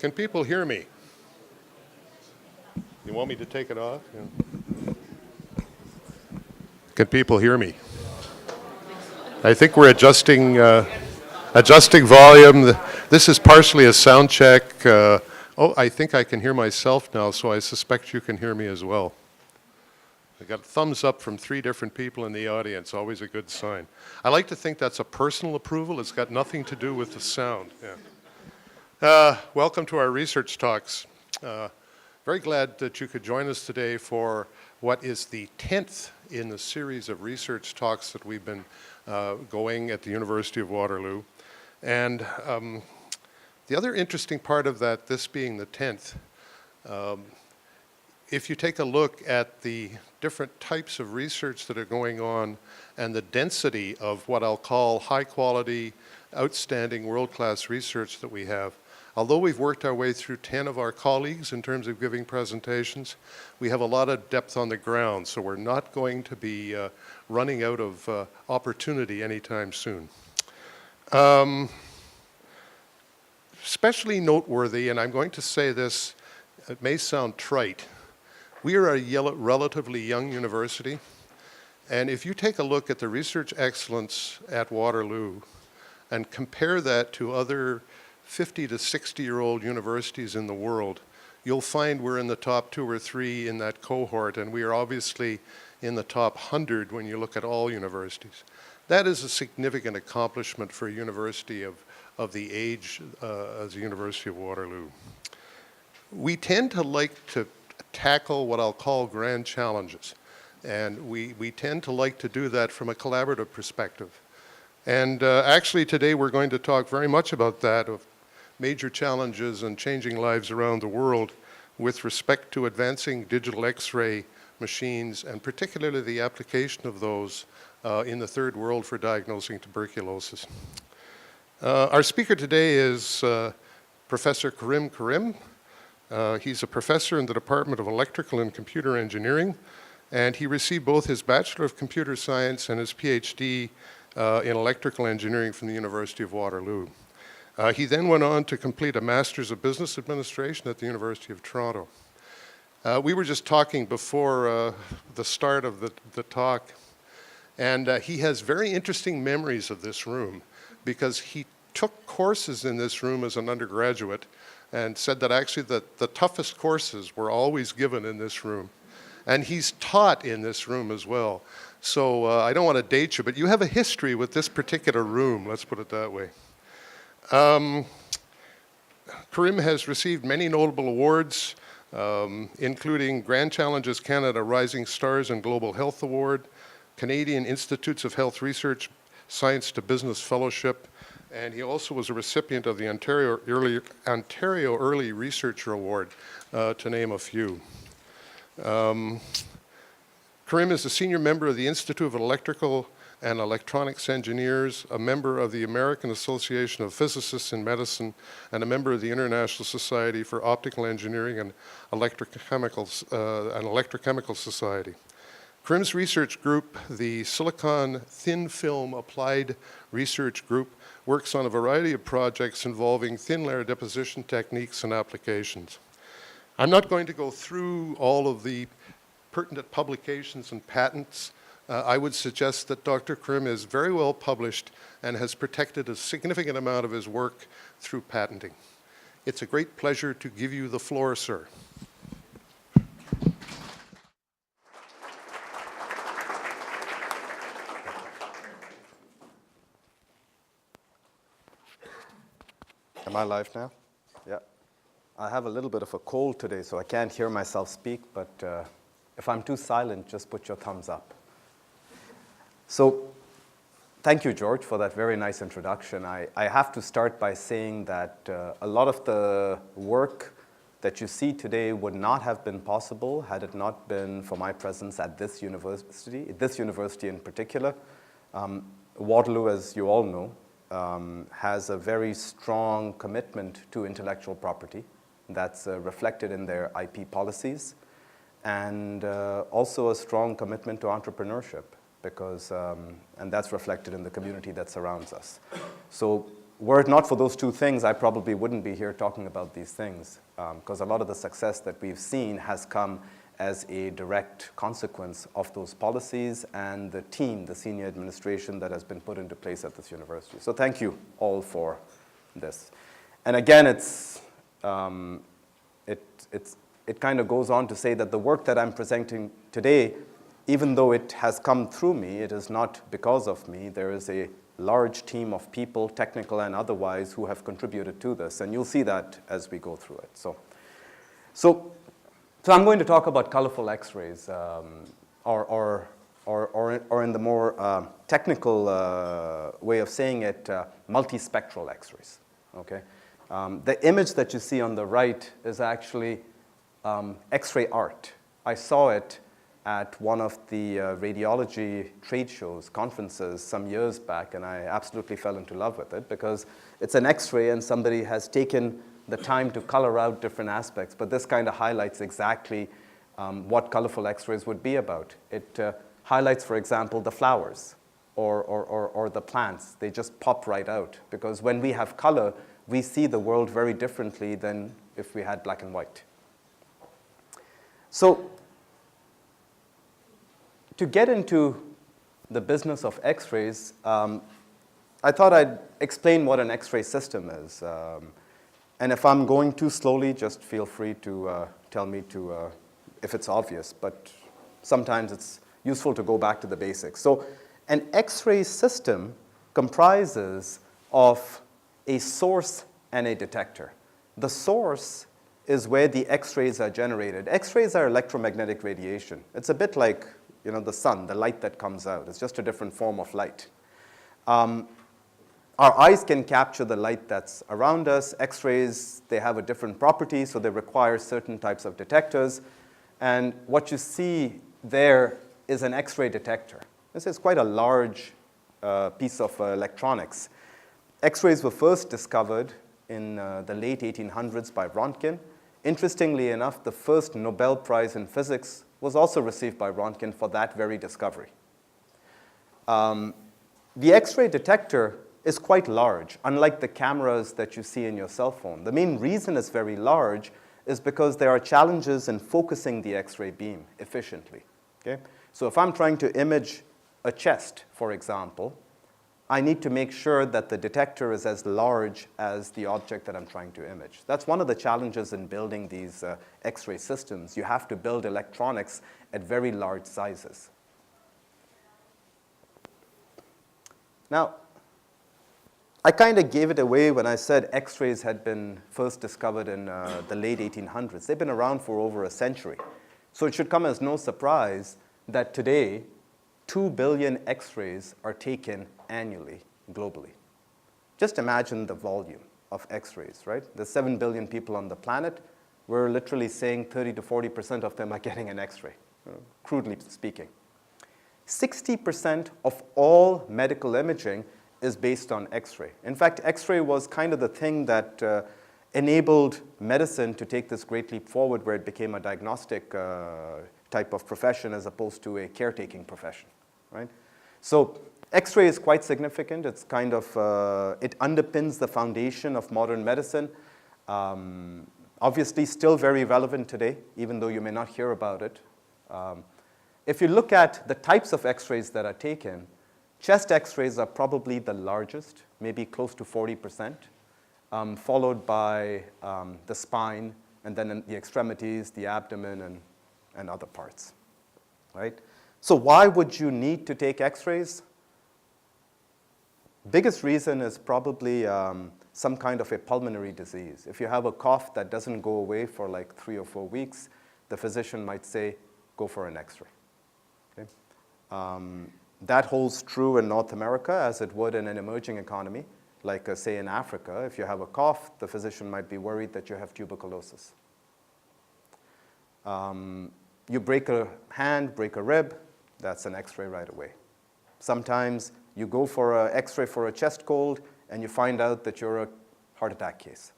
Can people hear me? You want me to take it off? Yeah. Can people hear me? I think we're adjusting volume. This is partially a sound check. Oh, I think I can hear myself now, so I suspect you can hear me as well. I got a thumbs up from 3 different people in the audience, always a good sign. I like to think that's a personal approval. It's got nothing to do with the sound. Yeah. Welcome to our research talks. Very glad that you could join us today for what is the 10th in the series of research talks that we've been going at the University of Waterloo. And the other interesting part of that, this being the 10th, if you take a look at the different types of research that are going on and the density of what I'll call high quality, outstanding, world-class research that we have, although we've worked our way through 10 of our colleagues in terms of giving presentations, we have a lot of depth on the ground, so we're not going to be running out of opportunity anytime soon. Especially noteworthy, and I'm going to say this, it may sound trite, we are a relatively young university, and if you take a look at the research excellence at Waterloo and compare that to other 50 to 60-year-old universities in the world, you'll find we're in the top 2 or 3 in that cohort, and we are obviously in the top 100 when you look at all universities. That is a significant accomplishment for a university of the age as the University of Waterloo. We tend to like to tackle what I'll call grand challenges, and we tend to like to do that from a collaborative perspective. And actually today we're going to talk very much about that, of major challenges and changing lives around the world with respect to advancing digital X-ray machines, and particularly the application of those in the third world for diagnosing tuberculosis. Our speaker today is Professor Karim. He's a professor in the Department of Electrical and Computer Engineering, and he received both his Bachelor of Computer Science and his PhD in Electrical Engineering from the University of Waterloo. He then went on to complete a Master's of Business Administration at the University of Toronto. We were just talking before the start of the talk, and he has very interesting memories of this room because he took courses in this room as an undergraduate and said that actually the toughest courses were always given in this room. And he's taught in this room as well. So I don't want to date you, but you have a history with this particular room, let's put it that way. Karim has received many notable awards, including Grand Challenges Canada Rising Stars and Global Health Award, Canadian Institutes of Health Research Science to Business Fellowship, and he also was a recipient of the Ontario Early Researcher Award, to name a few. Karim is a senior member of the Institute of Electrical and Electronics Engineers, a member of the American Association of Physicists in Medicine, and a member of the International Society for Optical Engineering and Electrochemical Society. Karim's research group, the Silicon Thin Film Applied Research Group, works on a variety of projects involving thin layer deposition techniques and applications. I'm not going to go through all of the pertinent publications and patents. I would suggest that Dr. Karim is very well published and has protected a significant amount of his work through patenting. It's a great pleasure to give you the floor, sir. Am I live now? Yeah. I have a little bit of a cold today, so I can't hear myself speak, but if I'm too silent, just put your thumbs up. So, thank you, George, for that very nice introduction. I have to start by saying that a lot of the work that you see today would not have been possible had it not been for my presence at this university in particular. Waterloo, as you all know, has a very strong commitment to intellectual property that's reflected in their IP policies, and also a strong commitment to entrepreneurship, because, and that's reflected in the community that surrounds us. So were it not for those two things, I probably wouldn't be here talking about these things, because a lot of the success that we've seen has come as a direct consequence of those policies and the team, the senior administration that has been put into place at this university. So thank you all for this. And again, it kind of goes on to say that the work that I'm presenting today, even though it has come through me, it is not because of me. There is a large team of people, technical and otherwise, who have contributed to this. And you'll see that as we go through it. So I'm going to talk about colorful X-rays, or in the more technical way of saying it, multispectral X-rays. Okay? The image that you see on the right is actually X-ray art. I saw it at one of the radiology trade shows, conferences some years back, and I absolutely fell into love with it because it's an X-ray and somebody has taken the time to color out different aspects. But this kind of highlights exactly what colorful X-rays would be about. It highlights, for example, the flowers or the plants. They just pop right out because when we have color, we see the world very differently than if we had black and white. So to get into the business of X-rays, I thought I'd explain what an X-ray system is. And if I'm going too slowly, just feel free to tell me if it's obvious. But sometimes it's useful to go back to the basics. So an X-ray system comprises of a source and a detector. The source is where the X-rays are generated. X-rays are electromagnetic radiation. It's a bit like the sun, the light that comes out. It's just a different form of light. Our eyes can capture the light that's around us. X-rays, they have a different property, so they require certain types of detectors. And what you see there is an X-ray detector. This is quite a large piece of electronics. X-rays were first discovered in the late 1800s by Röntgen. Interestingly enough, the first Nobel Prize in physics was also received by Röntgen for that very discovery. The X-ray detector is quite large, unlike the cameras that you see in your cell phone. The main reason it's very large is because there are challenges in focusing the X-ray beam efficiently. Okay? So if I'm trying to image a chest, for example, I need to make sure that the detector is as large as the object that I'm trying to image. That's one of the challenges in building these X-ray systems. You have to build electronics at very large sizes. Now, I kind of gave it away when I said X-rays had been first discovered in the late 1800s. They've been around for over a century. So it should come as no surprise that today, 2 billion X-rays are taken annually, globally. Just imagine the volume of X-rays, right? There's 7 billion people on the planet. We're literally saying 30 to 40% of them are getting an X-ray, crudely speaking. 60% of all medical imaging is based on X-ray. In fact, X-ray was kind of the thing that enabled medicine to take this great leap forward where it became a diagnostic type of profession as opposed to a caretaking profession, right? So X-ray is quite significant. It's kind of, it underpins the foundation of modern medicine. Obviously still very relevant today, even though you may not hear about it. If you look at the types of X-rays that are taken, chest X-rays are probably the largest, maybe close to 40%, followed by the spine, and then the extremities, the abdomen, and other parts, right? So why would you need to take X-rays? Biggest reason is probably some kind of a pulmonary disease. If you have a cough that doesn't go away for like 3 or 4 weeks, the physician might say, go for an X-ray. Okay? That holds true in North America as it would in an emerging economy, like say in Africa. If you have a cough, the physician might be worried that you have tuberculosis. You break a hand, break a rib, that's an X-ray right away. Sometimes you go for an X-ray for a chest cold and you find out that you're a heart attack case.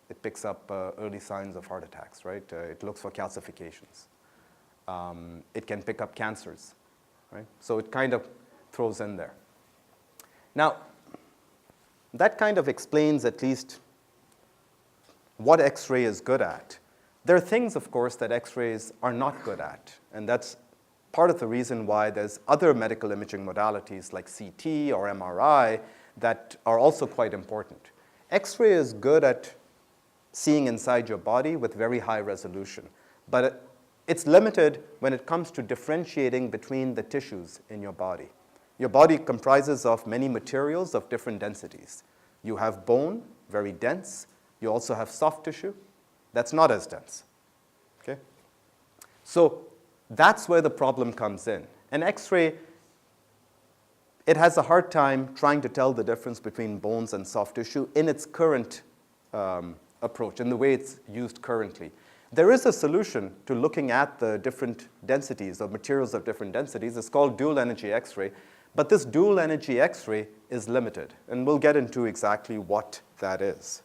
It picks up early signs of heart attacks, right? It looks for calcifications. It can pick up cancers. Right? So it kind of throws in there. Now, that kind of explains at least what X-ray is good at. There are things, of course, that X-rays are not good at, and that's part of the reason why there's other medical imaging modalities like CT or MRI that are also quite important. X-ray is good at seeing inside your body with very high resolution, but it's limited when it comes to differentiating between the tissues in your body. Your body comprises of many materials of different densities. You have bone, very dense. You also have soft tissue. That's not as dense. Okay? So that's where the problem comes in. An X-ray, it has a hard time trying to tell the difference between bones and soft tissue in its current approach, in the way it's used currently. There is a solution to looking at the different densities of materials of different densities. It's called dual energy X-ray. But this dual energy X-ray is limited, and we'll get into exactly what that is.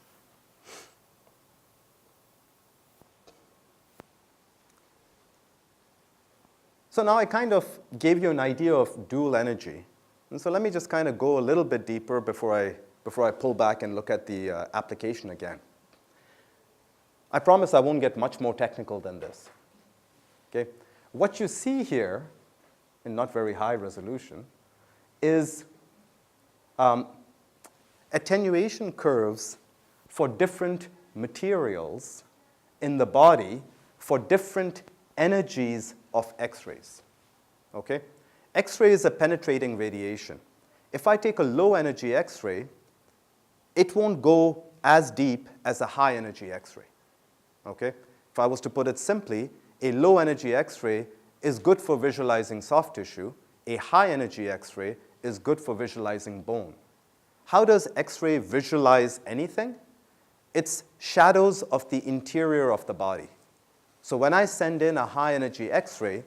So now I kind of gave you an idea of dual energy. And so let me just kind of go a little bit deeper before I pull back and look at the application again. I promise I won't get much more technical than this. Okay? What you see here, in not very high resolution, is attenuation curves for different materials in the body for different energies of X-rays. Okay? X-ray is a penetrating radiation. If I take a low energy X-ray, it won't go as deep as a high energy X-ray. Okay? If I was to put it simply, a low energy X-ray is good for visualizing soft tissue. A high energy X-ray is good for visualizing bone. How does X-ray visualize anything? It's shadows of the interior of the body. So when I send in a high energy X-ray,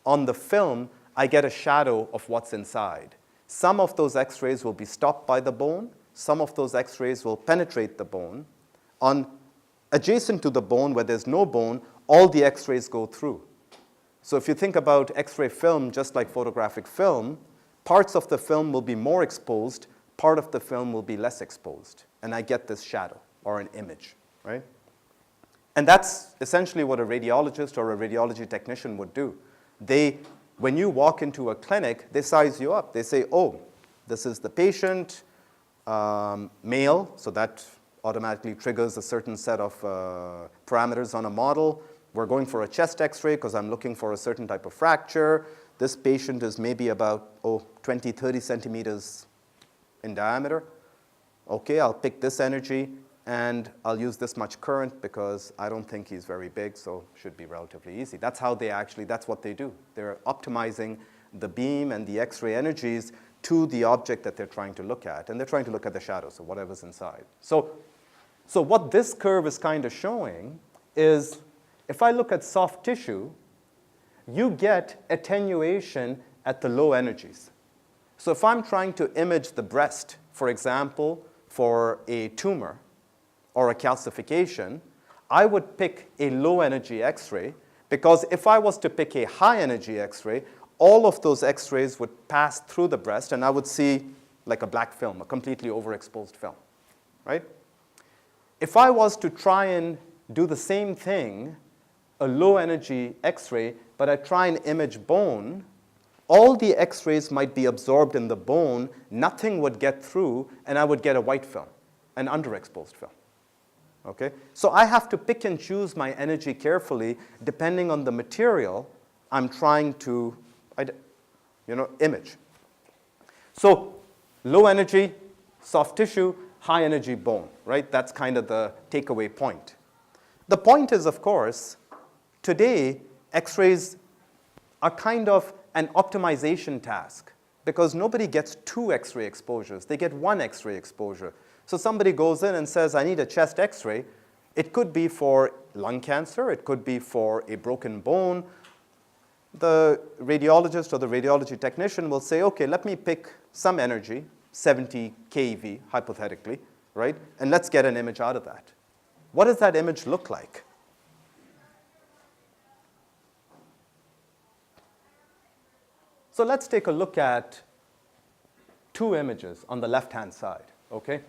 on the film, I get a shadow of what's inside. Some of those X-rays will be stopped by the bone. Some of those X-rays will penetrate the bone. Adjacent to the bone, where there's no bone, all the X-rays go through. So if you think about X-ray film, just like photographic film, parts of the film will be more exposed, part of the film will be less exposed. And I get this shadow or an image, right? And that's essentially what a radiologist or a radiology technician would do. When you walk into a clinic, they size you up. They say, oh, this is the patient, male, so that automatically triggers a certain set of parameters on a model. We're going for a chest X-ray because I'm looking for a certain type of fracture. This patient is maybe about 20, 30 centimeters in diameter. Okay, I'll pick this energy, and I'll use this much current because I don't think he's very big, so it should be relatively easy. That's what they do. They're optimizing the beam and the X-ray energies to the object that they're trying to look at, and they're trying to look at the shadows, so whatever's inside. So what this curve is kind of showing is, if I look at soft tissue, you get attenuation at the low energies. So if I'm trying to image the breast, for example, for a tumor or a calcification, I would pick a low energy X-ray, because if I was to pick a high energy X-ray, all of those X-rays would pass through the breast, and I would see like a black film, a completely overexposed film, right? If I was to try and do the same thing, a low energy X-ray, but I try and image bone, all the X-rays might be absorbed in the bone, nothing would get through, and I would get a white film, an underexposed film. Okay? So I have to pick and choose my energy carefully depending on the material I'm trying to image. So low energy, soft tissue, high energy bone, right? That's kind of the takeaway point. The point is, of course, today, X-rays are kind of an optimization task, because nobody gets 2 X-ray exposures. They get 1 X-ray exposure. So somebody goes in and says, I need a chest X-ray. It could be for lung cancer. It could be for a broken bone. The radiologist or the radiology technician will say, OK, let me pick some energy, 70 keV, hypothetically, right? And let's get an image out of that. What does that image look like? So let's take a look at 2 images on the left-hand side, okay?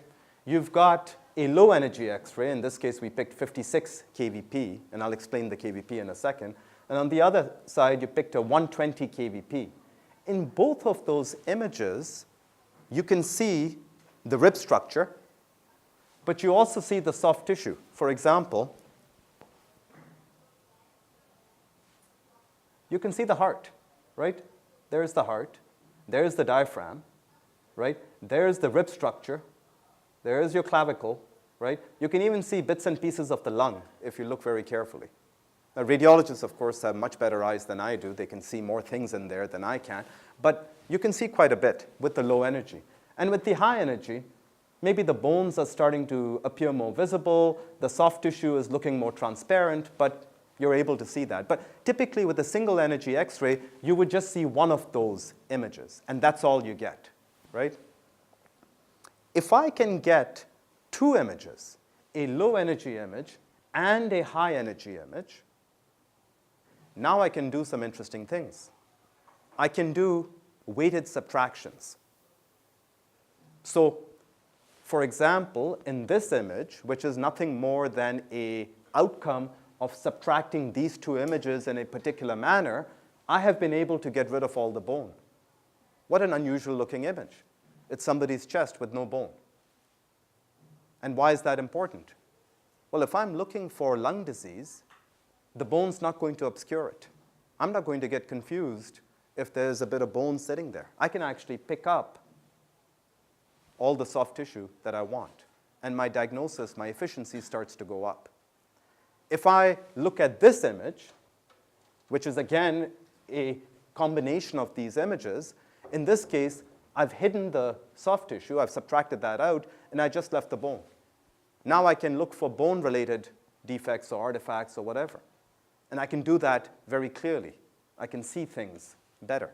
you've got a low energy X-ray. In this case, we picked 56 kVp, and I'll explain the kVp in a second. And on the other side, you picked a 120 kVp. In both of those images, you can see the rib structure, but you also see the soft tissue. For example, you can see the heart, right? There's the heart. There's the diaphragm, right? There's the rib structure. There's your clavicle, right? You can even see bits and pieces of the lung if you look very carefully. Now, radiologists, of course, have much better eyes than I do. They can see more things in there than I can. But you can see quite a bit with the low energy. And with the high energy, maybe the bones are starting to appear more visible. The soft tissue is looking more transparent, but you're able to see that. But typically, with a single energy X-ray, you would just see one of those images, and that's all you get, right? If I can get two images, a low energy image and a high energy image, now I can do some interesting things. I can do weighted subtractions. So, for example, in this image, which is nothing more than an outcome of subtracting these two images in a particular manner, I have been able to get rid of all the bone. What an unusual looking image. It's somebody's chest with no bone. And why is that important? Well, if I'm looking for lung disease, the bone's not going to obscure it. I'm not going to get confused if there's a bit of bone sitting there. I can actually pick up all the soft tissue that I want. And my diagnosis, my efficiency starts to go up. If I look at this image, which is again a combination of these images, in this case, I've hidden the soft tissue, I've subtracted that out, and I just left the bone. Now I can look for bone-related defects or artifacts or whatever. And I can do that very clearly. I can see things better.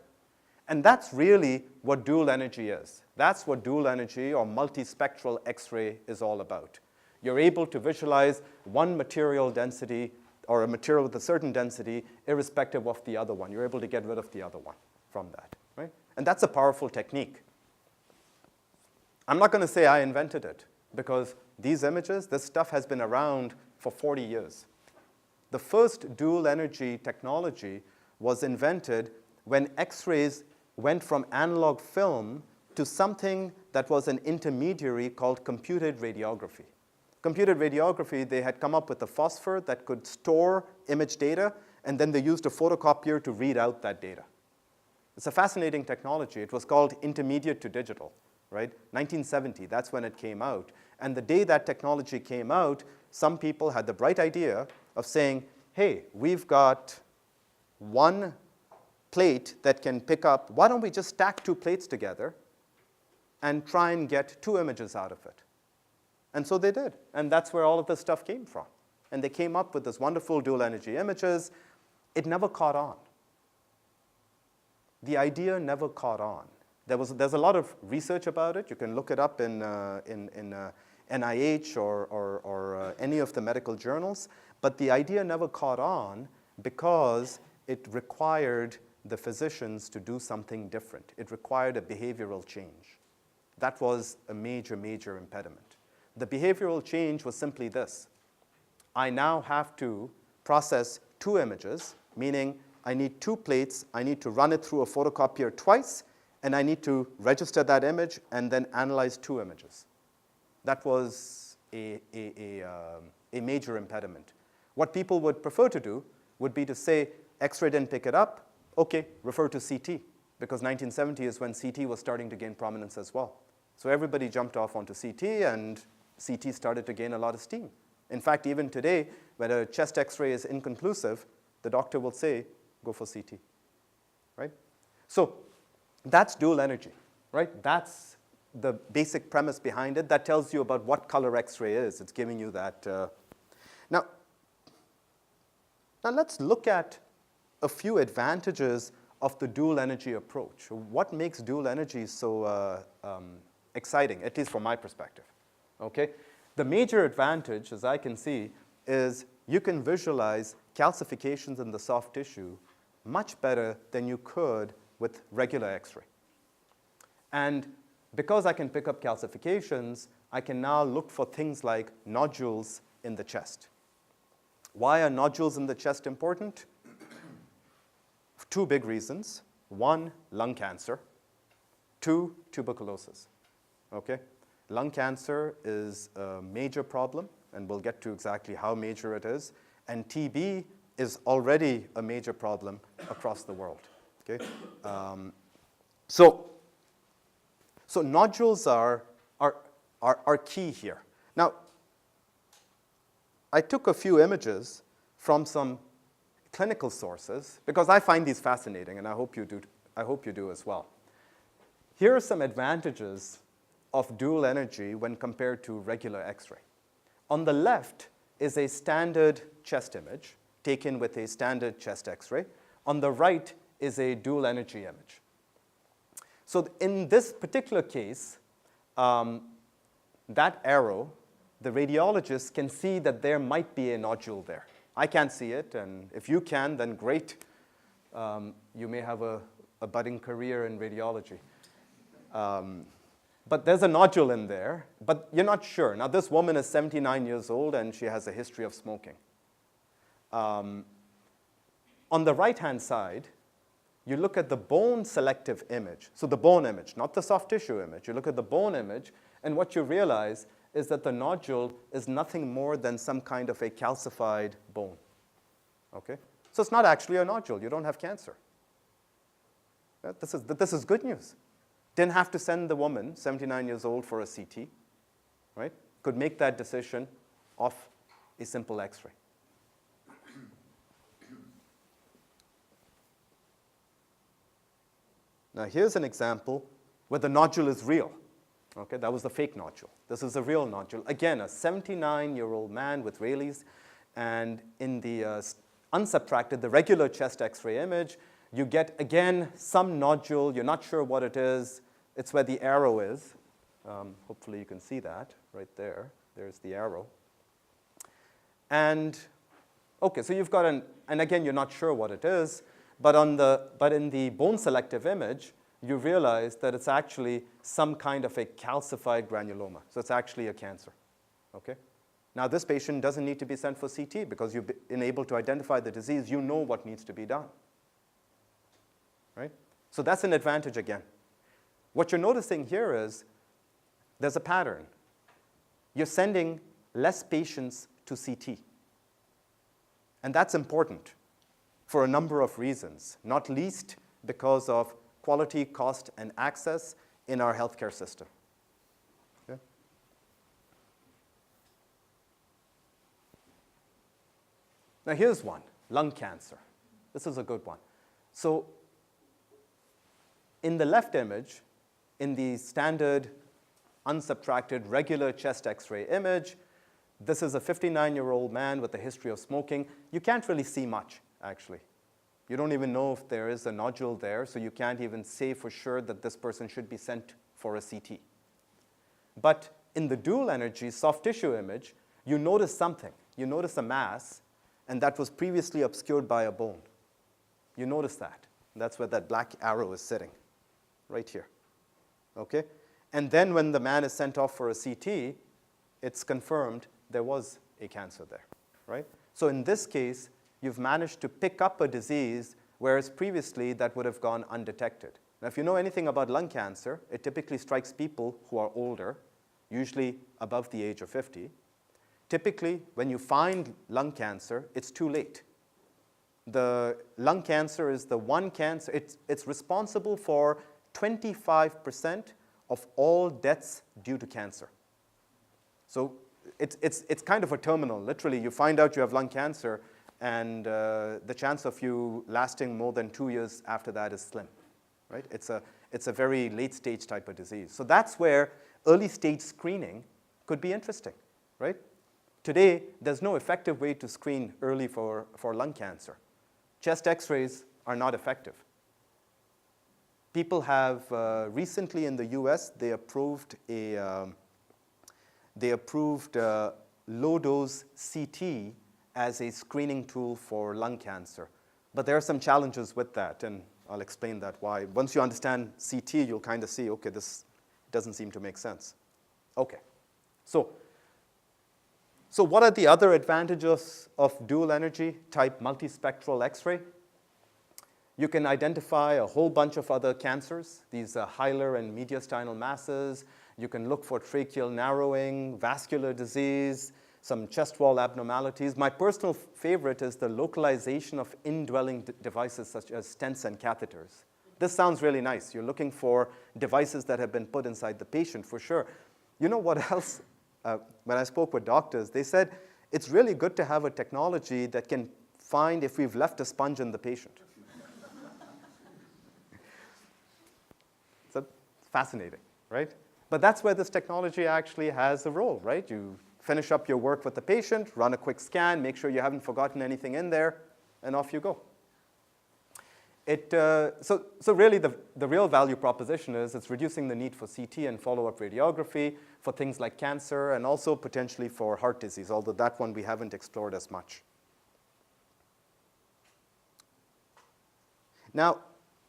And that's really what dual energy is. That's what dual energy or multispectral X-ray is all about. You're able to visualize one material density or a material with a certain density irrespective of the other one. You're able to get rid of the other one from that, right? And that's a powerful technique. I'm not going to say I invented it because these images, this stuff has been around for 40 years. The first dual energy technology was invented when X-rays went from analog film to something that was an intermediary called computed radiography. Computed radiography, they had come up with a phosphor that could store image data, and then they used a photocopier to read out that data. It's a fascinating technology. It was called intermediate to digital, right? 1970, that's when it came out. And the day that technology came out, some people had the bright idea of saying, hey, we've got one plate that can pick up, why don't we just stack two plates together and try and get two images out of it? And so they did. And that's where all of this stuff came from. And they came up with this wonderful dual energy images. It never caught on. The idea never caught on. There's a lot of research about it. You can look it up in NIH or any of the medical journals. But the idea never caught on because it required the physicians to do something different. It required a behavioral change. That was a major, major impediment. The behavioral change was simply this. I now have to process two images, meaning I need two plates, I need to run it through a photocopier twice, and I need to register that image and then analyze two images. That was a major impediment. What people would prefer to do would be to say, X-ray didn't pick it up, okay, refer to CT, because 1970 is when CT was starting to gain prominence as well. So everybody jumped off onto CT, and CT started to gain a lot of steam. In fact, even today, when a chest X-ray is inconclusive, the doctor will say, go for CT, right? So that's dual energy, right? That's the basic premise behind it. That tells you about what color X-ray is. It's giving you that. Now let's look at a few advantages of the dual energy approach. What makes dual energy so exciting, at least from my perspective? Okay? The major advantage, as I can see, is you can visualize calcifications in the soft tissue much better than you could with regular X-ray. And because I can pick up calcifications, I can now look for things like nodules in the chest. Why are nodules in the chest important? Two big reasons. One, lung cancer. Two, tuberculosis. Okay? Lung cancer is a major problem, and we'll get to exactly how major it is. And TB is already a major problem across the world. Okay? So nodules are key here. Now, I took a few images from some clinical sources because I find these fascinating, and I hope you do as well. Here are some advantages of dual energy when compared to regular X-ray. On the left is a standard chest image taken with a standard chest X-ray. On the right is a dual energy image. So in this particular case, that arrow, the radiologist can see that there might be a nodule there. I can't see it, and if you can, then great. You may have a budding career in radiology. But there's a nodule in there, but you're not sure. Now, this woman is 79 years old, and she has a history of smoking. On the right-hand side, you look at the bone selective image. So the bone image, not the soft tissue image. You look at the bone image, and what you realize is that the nodule is nothing more than some kind of a calcified bone. Okay? So it's not actually a nodule. You don't have cancer. This is good news. Didn't have to send the woman, 79 years old, for a CT. Right? Could make that decision off a simple X-ray. Now, here's an example where the nodule is real. Okay, that was the fake nodule. This is a real nodule. Again, a 79-year-old man with Rayleigh's. And in the unsubtracted, the regular chest X-ray image, you get, again, some nodule. You're not sure what it is. It's where the arrow is. Hopefully, you can see that right there. There's the arrow. And, OK, so you've got and again, you're not sure what it is. But in the bone selective image, you realize that it's actually some kind of a calcified granuloma. So it's actually a cancer. Okay? Now, this patient doesn't need to be sent for CT because you've been able to identify the disease. You know what needs to be done. Right? So that's an advantage again. What you're noticing here is there's a pattern. You're sending less patients to CT. And that's important for a number of reasons, not least because of quality, cost, and access in our healthcare system. Okay? Now here's one, lung cancer. This is a good one. So in the left image, in the standard unsubtracted regular chest X-ray image, this is a 59-year-old man with a history of smoking. You can't really see much, actually. You don't even know if there is a nodule there, so you can't even say for sure that this person should be sent for a CT. But in the dual energy soft tissue image, you notice something. You notice a mass, and that was previously obscured by a bone. You notice that. That's where that black arrow is sitting, right here. Okay? And then when the man is sent off for a CT, it's confirmed there was a cancer there, right? So in this case, you've managed to pick up a disease, whereas previously that would have gone undetected. Now, if you know anything about lung cancer, it typically strikes people who are older, usually above the age of 50. Typically, when you find lung cancer, it's too late. The lung cancer is the one cancer, it's responsible for 25% of all deaths due to cancer. So it's kind of a terminal. Literally, you find out you have lung cancer, and the chance of you lasting more than 2 years after that is slim, right? It's a very late stage type of disease. So that's where early stage screening could be interesting, right? Today, there's no effective way to screen early for lung cancer. Chest X-rays are not effective. People have recently in the US, they approved low-dose CT as a screening tool for lung cancer. But there are some challenges with that, and I'll explain that why. Once you understand CT, you'll kind of see, okay, this doesn't seem to make sense. Okay, So what are the other advantages of dual energy type multispectral X-ray? You can identify a whole bunch of other cancers, these hilar and mediastinal masses. You can look for tracheal narrowing, vascular disease, some chest wall abnormalities. My personal favorite is the localization of indwelling devices such as stents and catheters. This sounds really nice. You're looking for devices that have been put inside the patient for sure. You know what else? When I spoke with doctors, they said it's really good to have a technology that can find if we've left a sponge in the patient. So fascinating, right? But that's where this technology actually has a role, right? You finish up your work with the patient, run a quick scan, make sure you haven't forgotten anything in there, and off you go. So really the real value proposition is it's reducing the need for CT and follow-up radiography for things like cancer and also potentially for heart disease, although that one we haven't explored as much. Now,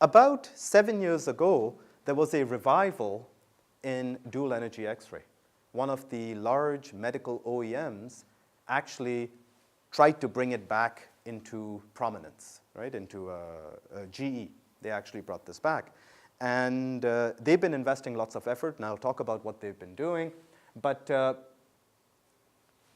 about 7 years ago, there was a revival in dual energy X-ray. One of the large medical OEMs actually tried to bring it back into prominence, right, into GE. They actually brought this back. And they've been investing lots of effort, and I'll talk about what they've been doing. But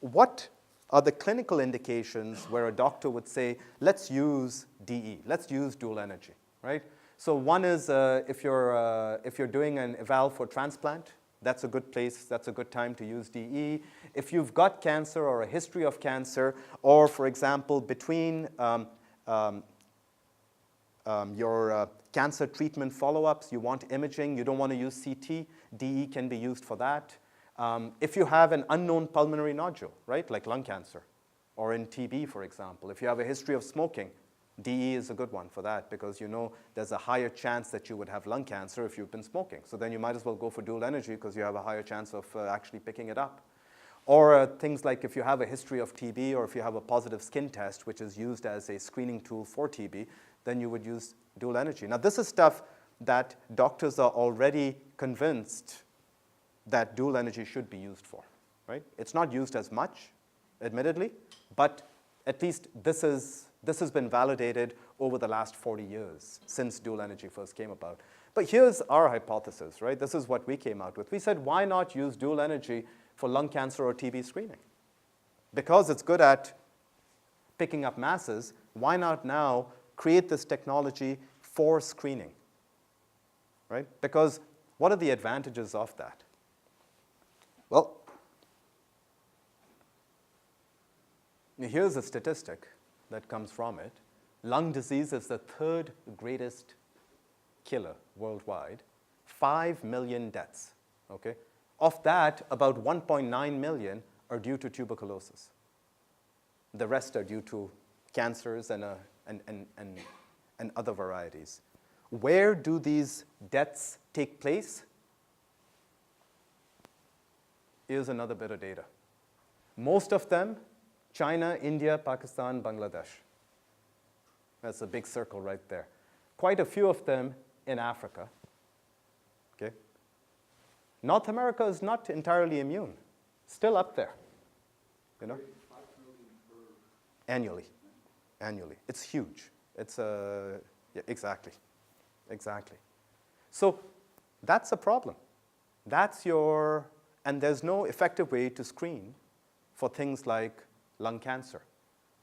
what are the clinical indications where a doctor would say, let's use DE, let's use dual energy, right? So one is if you're doing an eval for transplant, that's a good place, that's a good time to use DE. If you've got cancer or a history of cancer, or for example, between your cancer treatment follow-ups, you want imaging, you don't want to use CT, DE can be used for that. If you have an unknown pulmonary nodule, right, like lung cancer, or in TB, for example, if you have a history of smoking, DE is a good one for that because you know there's a higher chance that you would have lung cancer if you've been smoking. So then you might as well go for dual energy because you have a higher chance of actually picking it up. Or things like if you have a history of TB or if you have a positive skin test, which is used as a screening tool for TB, then you would use dual energy. Now, this is stuff that doctors are already convinced that dual energy should be used for, right? It's not used as much, admittedly, but at least this has been validated over the last 40 years since dual energy first came about. But here's our hypothesis, right? This is what we came out with. We said, why not use dual energy for lung cancer or TB screening? Because it's good at picking up masses, why not now create this technology for screening, right? Because what are the advantages of that? Well, here's a statistic that comes from it. Lung disease is the third greatest killer worldwide. 5 million deaths, okay? Of that, about 1.9 million are due to tuberculosis. The rest are due to cancers and other varieties. Where do these deaths take place? Here's another bit of data. Most of them, China, India, Pakistan, Bangladesh. That's a big circle right there. Quite a few of them in Africa. Okay? North America is not entirely immune. Still up there. You know? Annually. It's huge. It's yeah, exactly. So that's a problem. And there's no effective way to screen for things like lung cancer.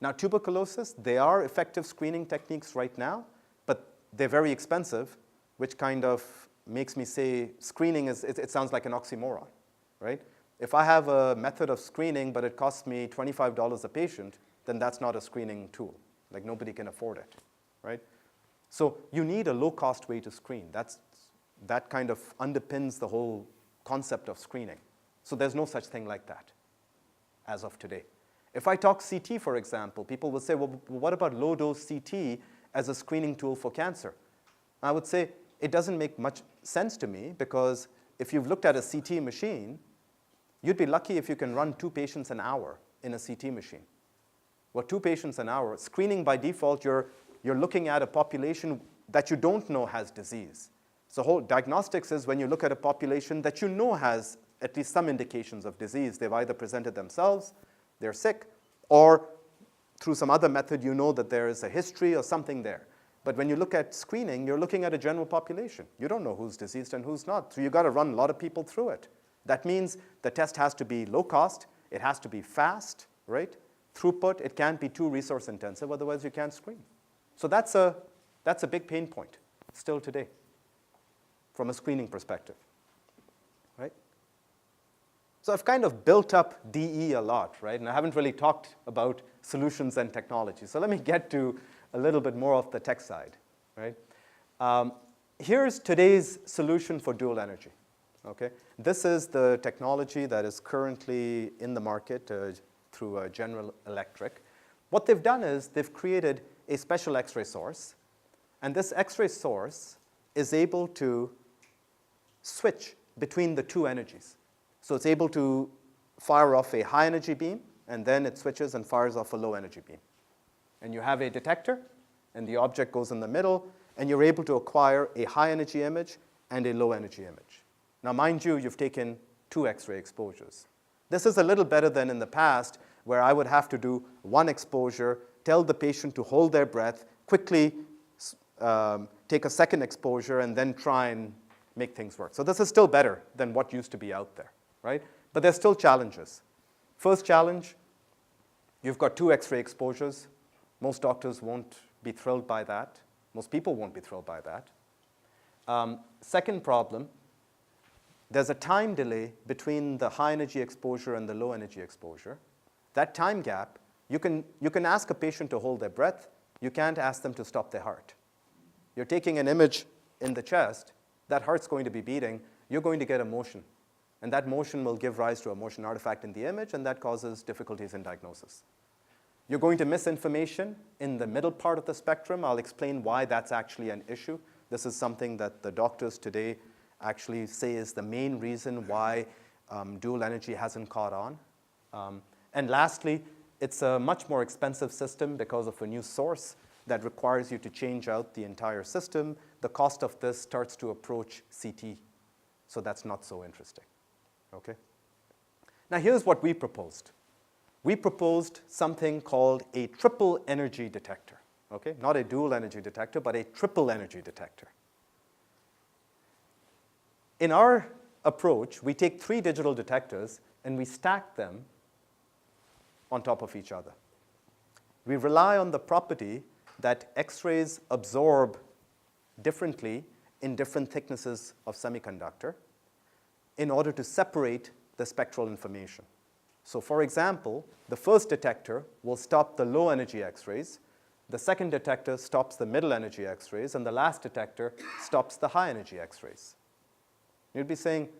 Now, tuberculosis, there are effective screening techniques right now, but they're very expensive, which kind of makes me say screening it sounds like an oxymoron, right? If I have a method of screening, but it costs me $25 a patient, then that's not a screening tool. Like, nobody can afford it, right? So you need a low-cost way to screen. That kind of underpins the whole concept of screening. So there's no such thing like that as of today. If I talk CT, for example, people will say, well, what about low-dose CT as a screening tool for cancer? I would say it doesn't make much sense to me because if you've looked at a CT machine, you'd be lucky if you can run 2 patients an hour in a CT machine. Well, 2 patients an hour. Screening by default, you're looking at a population that you don't know has disease. So whole diagnostics is when you look at a population that you know has at least some indications of disease. They've either presented themselves, they're sick, or through some other method you know that there is a history or something there. But when you look at screening, you're looking at a general population. You don't know who's diseased and who's not. So you've got to run a lot of people through it. That means the test has to be low cost, it has to be fast, right? Throughput, it can't be too resource intensive, otherwise you can't screen. So that's a big pain point still today from a screening perspective, right? So I've kind of built up DE a lot, right? And I haven't really talked about solutions and technology. So let me get to a little bit more of the tech side, right? Here's today's solution for dual energy, okay? This is the technology that is currently in the market through General Electric. What they've done is they've created a special X-ray source, and this X-ray source is able to switch between the two energies. So it's able to fire off a high energy beam, and then it switches and fires off a low energy beam. And you have a detector, and the object goes in the middle, and you're able to acquire a high energy image and a low energy image. Now, mind you, you've taken 2 X-ray exposures. This is a little better than in the past, where I would have to do 1 exposure, tell the patient to hold their breath, quickly take a second exposure, and then try and make things work. So this is still better than what used to be out there, right? But there's still challenges. First challenge, you've got 2 X-ray exposures. Most doctors won't be thrilled by that. Most people won't be thrilled by that. Second problem, there's a time delay between the high energy exposure and the low energy exposure. That time gap, you can ask a patient to hold their breath. You can't ask them to stop their heart. You're taking an image in the chest, that heart's going to be beating, you're going to get a motion. And that motion will give rise to a motion artifact in the image, and that causes difficulties in diagnosis. You're going to miss information in the middle part of the spectrum. I'll explain why that's actually an issue. This is something that the doctors today actually say is the main reason why dual energy hasn't caught on. And lastly, it's a much more expensive system because of a new source that requires you to change out the entire system. The cost of this starts to approach CT, so that's not so interesting, okay? Now here's what we proposed. We proposed something called a triple energy detector, okay? Not a dual energy detector, but a triple energy detector. In our approach, we take 3 digital detectors and we stack them on top of each other. We rely on the property that X-rays absorb differently in different thicknesses of semiconductor in order to separate the spectral information. So for example, the first detector will stop the low energy X-rays, the second detector stops the middle energy X-rays, and the last detector stops the high energy X-rays. You'd be saying,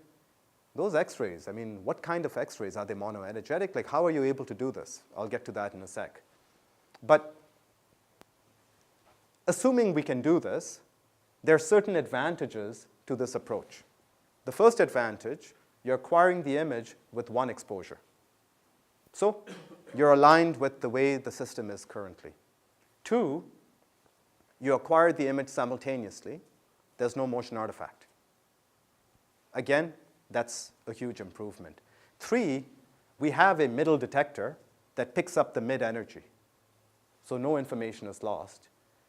those X-rays, I mean, what kind of X-rays? Are they monoenergetic? Like, how are you able to do this? I'll get to that in a sec. But assuming we can do this, there are certain advantages to this approach. The first advantage, you're acquiring the image with 1 exposure. So you're aligned with the way the system is currently. 2, you acquire the image simultaneously. There's no motion artifact. Again, that's a huge improvement. 3, we have a middle detector that picks up the mid-energy. So no information is lost.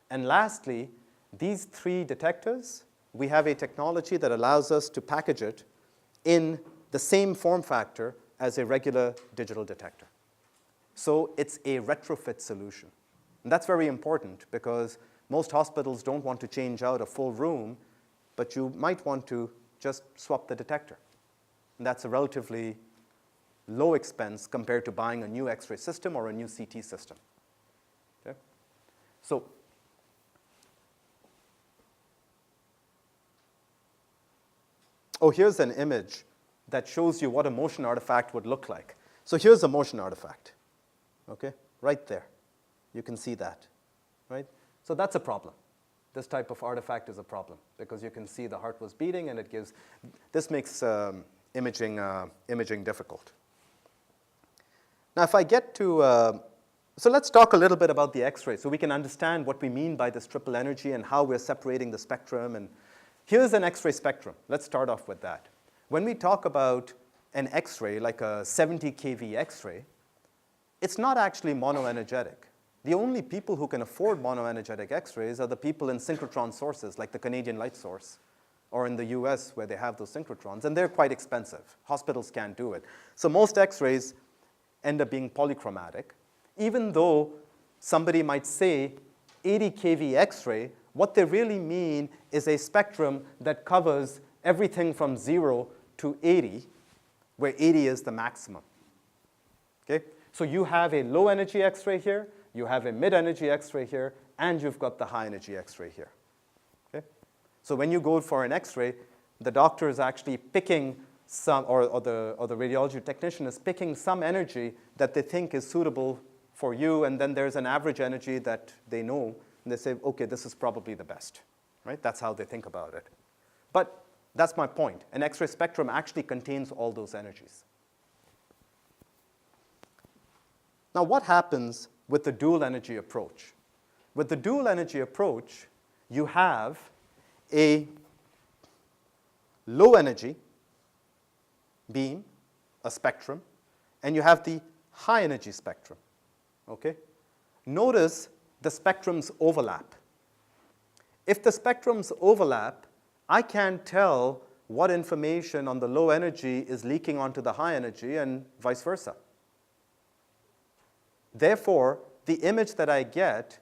And lastly, these 3 detectors, we have a technology that allows us to package it in the same form factor as a regular digital detector. So it's a retrofit solution. And that's very important because most hospitals don't want to change out a full room, but you might want to just swap the detector. And that's a relatively low expense compared to buying a new X-ray system or a new CT system. Okay? So here's an image that shows you what a motion artifact would look like. So here's a motion artifact, okay? Right there. You can see that, right? So that's a problem. This type of artifact is a problem because you can see the heart was beating and this makes imaging difficult. Now if I get to, so let's talk a little bit about the X-ray so we can understand what we mean by this triple energy and how we're separating the spectrum. And here's an X-ray spectrum. Let's start off with that. When we talk about an X-ray, like a 70 kV X-ray, it's not actually monoenergetic. The only people who can afford monoenergetic X-rays are the people in synchrotron sources, like the Canadian Light Source, or in the US where they have those synchrotrons, and they're quite expensive. Hospitals can't do it. So most X-rays end up being polychromatic, even though somebody might say 80 kV X-ray, what they really mean is a spectrum that covers everything from 0 to 80, where 80 is the maximum. Okay? So you have a low energy X-ray here, you have a mid energy X-ray here, and you've got the high energy X-ray here. Okay? So when you go for an X-ray, the doctor is actually picking some, or the radiology technician is picking some energy that they think is suitable for you, and then there's an average energy that they know, and they say, okay, this is probably the best. Right? That's how they think about it. But that's my point. An X-ray spectrum actually contains all those energies. Now, what happens with the dual energy approach? With the dual energy approach, you have a low energy beam, a spectrum, and you have the high energy spectrum. Okay? Notice the spectrums overlap. If the spectrums overlap, I can't tell what information on the low energy is leaking onto the high energy and vice versa. Therefore, the image that I get,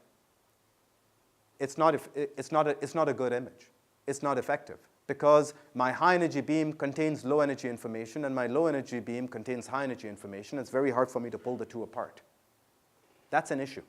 it's not a good image. It's not effective because my high energy beam contains low energy information and my low energy beam contains high energy information. It's very hard for me to pull the two apart. That's an issue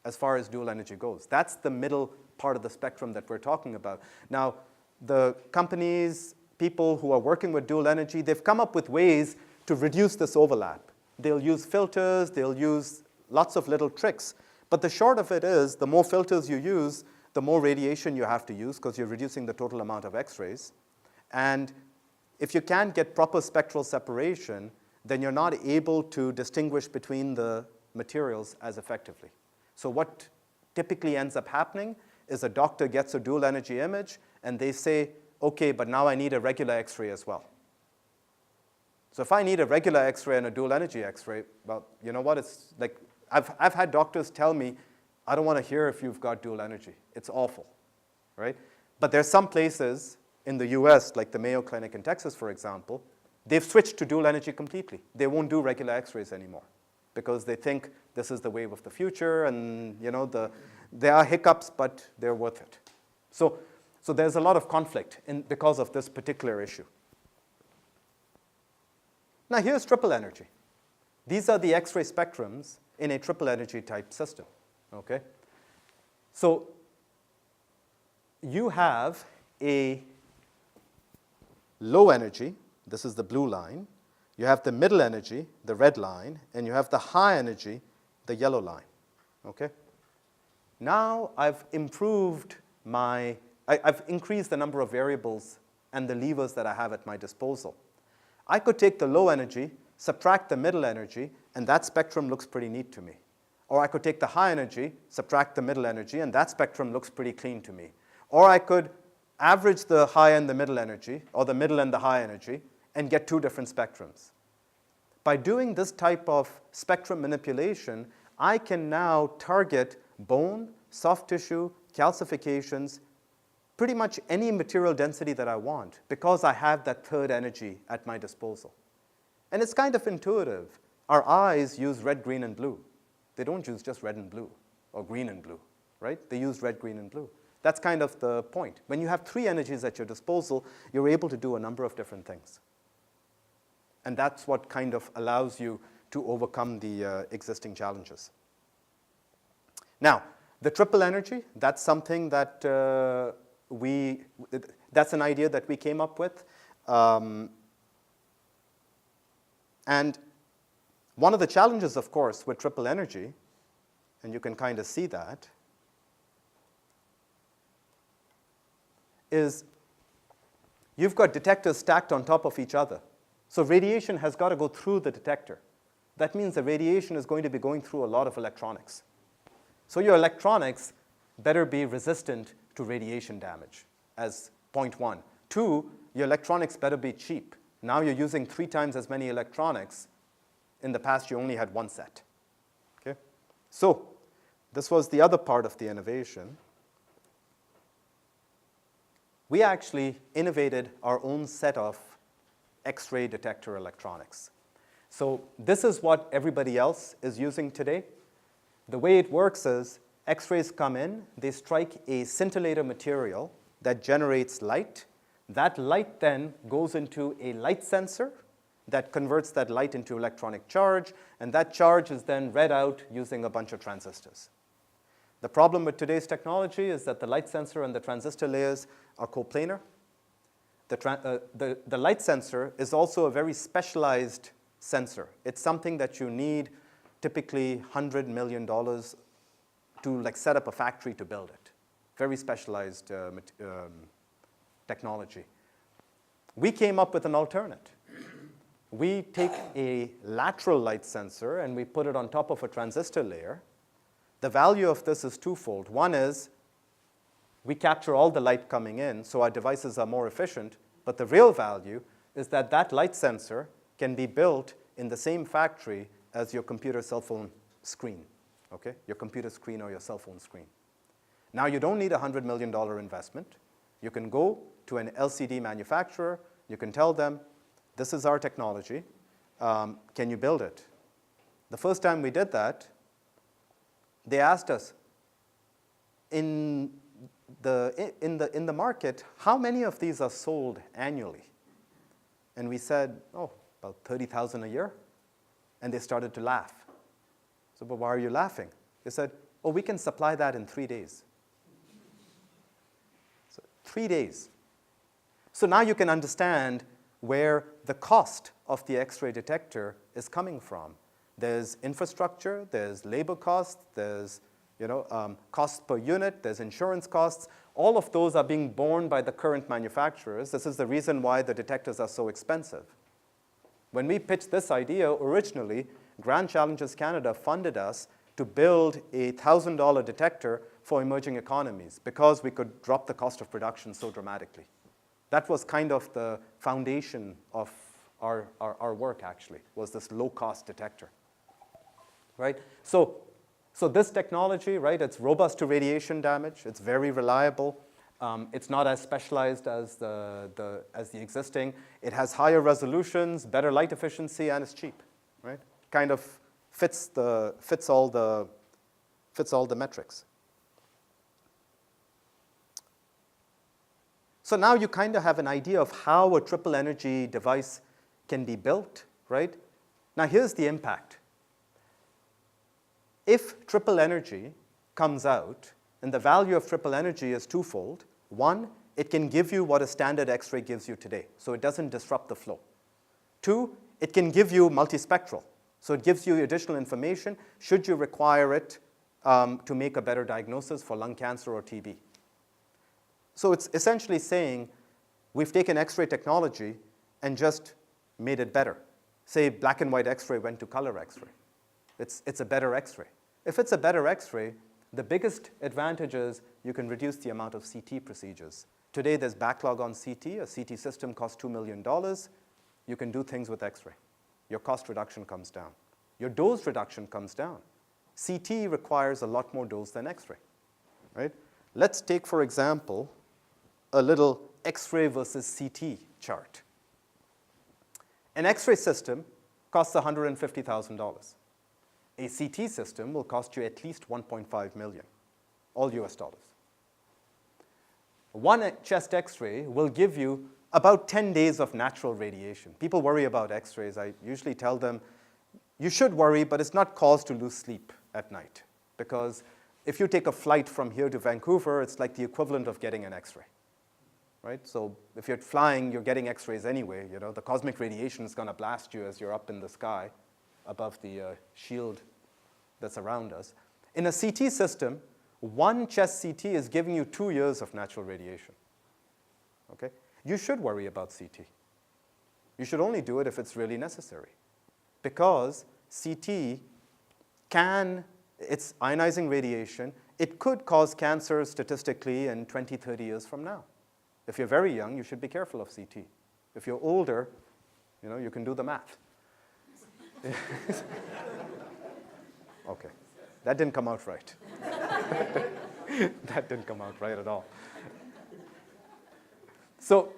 as far as dual energy goes. That's the middle part of the spectrum that we're talking about. Now, the companies, people who are working with dual energy, they've come up with ways to reduce this overlap. They'll use filters, they'll use lots of little tricks. But the short of it is, the more filters you use, the more radiation you have to use because you're reducing the total amount of X-rays. And if you can't get proper spectral separation, then you're not able to distinguish between the materials as effectively. So what typically ends up happening is a doctor gets a dual energy image and they say, okay, but now I need a regular X-ray as well. So if I need a regular X-ray and a dual energy X-ray, well, you know what? It's like I've had doctors tell me, I don't want to hear if you've got dual energy. It's awful, right? But there's some places in the US, like the Mayo Clinic in Texas, for example, they've switched to dual energy completely. They won't do regular X-rays anymore because they think this is the wave of the future, and you know there are hiccups, but they're worth it. So there's a lot of conflict because of this particular issue. Now here's triple energy. These are the X-ray spectrums in a triple energy type system, okay? So you have a low energy, this is the blue line, you have the middle energy, the red line, and you have the high energy, the yellow line, okay? Now I've increased the number of variables and the levers that I have at my disposal. I could take the low energy, subtract the middle energy, and that spectrum looks pretty neat to me. Or I could take the high energy, subtract the middle energy, and that spectrum looks pretty clean to me. Or I could average the high and the middle energy, or the middle and the high energy, and get two different spectrums. By doing this type of spectrum manipulation, I can now target bone, soft tissue, calcifications, pretty much any material density that I want because I have that third energy at my disposal. And it's kind of intuitive. Our eyes use red, green, and blue. They don't use just red and blue or green and blue, right? They use red, green, and blue. That's kind of the point. When you have three energies at your disposal, you're able to do a number of different things. And that's what kind of allows you to overcome the existing challenges. Now, the triple energy, that's something that that's an idea that we came up with. And one of the challenges, of course, with triple energy, and you can kind of see that, is you've got detectors stacked on top of each other. So radiation has got to go through the detector. That means the radiation is going to be going through a lot of electronics. So your electronics better be resistant to radiation damage as point one. Two, your electronics better be cheap Now you're using 3 times as many electronics. In the past, you only had 1 set. Okay? So this was the other part of the innovation. We actually innovated our own set of X-ray detector electronics. So this is what everybody else is using today. The way it works is X-rays come in, they strike a scintillator material that generates light. That light then goes into a light sensor that converts that light into electronic charge, and that charge is then read out using a bunch of transistors. The problem with today's technology is that the light sensor and the transistor layers are coplanar. The light sensor is also a very specialized sensor. It's something that you need typically $100 million to set up a factory to build it. Very specialized technology. We came up with an alternate. We take a lateral light sensor and we put it on top of a transistor layer. The value of this is twofold. One is we capture all the light coming in, so our devices are more efficient. But the real value is that that light sensor can be built in the same factory as your computer cell phone screen, okay? Your computer screen or your cell phone screen. Now, you don't need a $100 million investment. You can go to an LCD manufacturer. You can tell them, this is our technology. Can you build it? The first time we did that, they asked us, in the market, how many of these are sold annually? And we said, oh, about 30,000 a year. And they started to laugh. So, but why are you laughing? They said, oh, we can supply that in 3 days. So 3 days. So now you can understand where the cost of the X-ray detector is coming from. There's infrastructure, there's labor costs, there's costs per unit, there's insurance costs. All of those are being borne by the current manufacturers. This is the reason why the detectors are so expensive. When we pitched this idea originally, Grand Challenges Canada funded us to build a $1,000 detector for emerging economies because we could drop the cost of production so dramatically. That was kind of the foundation of our work, actually, was this low-cost detector. Right? So this technology, right, it's robust to radiation damage. It's very reliable. It's not as specialized as the existing. It has higher resolutions, better light efficiency, and it's cheap. Right? Kind of fits all the metrics. So now you kind of have an idea of how a triple energy device can be built, right? Now here's the impact. If triple energy comes out, and the value of triple energy is twofold. One, it can give you what a standard X-ray gives you today, so it doesn't disrupt the flow. Two, it can give you multispectral, so it gives you additional information should you require it to make a better diagnosis for lung cancer or TB. So it's essentially saying we've taken X-ray technology and just made it better. Say black and white X-ray went to color X-ray. It's a better X-ray. If it's a better X-ray, the biggest advantage is you can reduce the amount of CT procedures. Today, there's backlog on CT. A CT system costs $2 million. You can do things with X-ray. Your cost reduction comes down. Your dose reduction comes down. CT requires a lot more dose than X-ray. Right? Let's take, for example, a little X-ray versus CT chart. An X-ray system costs $150,000. A CT system will cost you at least $1.5 million, all US dollars. One chest X-ray will give you about 10 days of natural radiation. People worry about X-rays. I usually tell them, you should worry, but it's not cause to lose sleep at night. Because if you take a flight from here to Vancouver, it's like the equivalent of getting an X-ray. Right? So if you're flying, you're getting X-rays anyway. The cosmic radiation is going to blast you as you're up in the sky above the shield that's around us. In a CT system, one chest CT is giving you 2 years of natural radiation. Okay? You should worry about CT. You should only do it if it's really necessary. Because CT it's ionizing radiation. It could cause cancer statistically in 20, 30 years from now. If you're very young, you should be careful of CT. If you're older, You know, you can do the math. Okay, that didn't come out right. That didn't come out right at all. So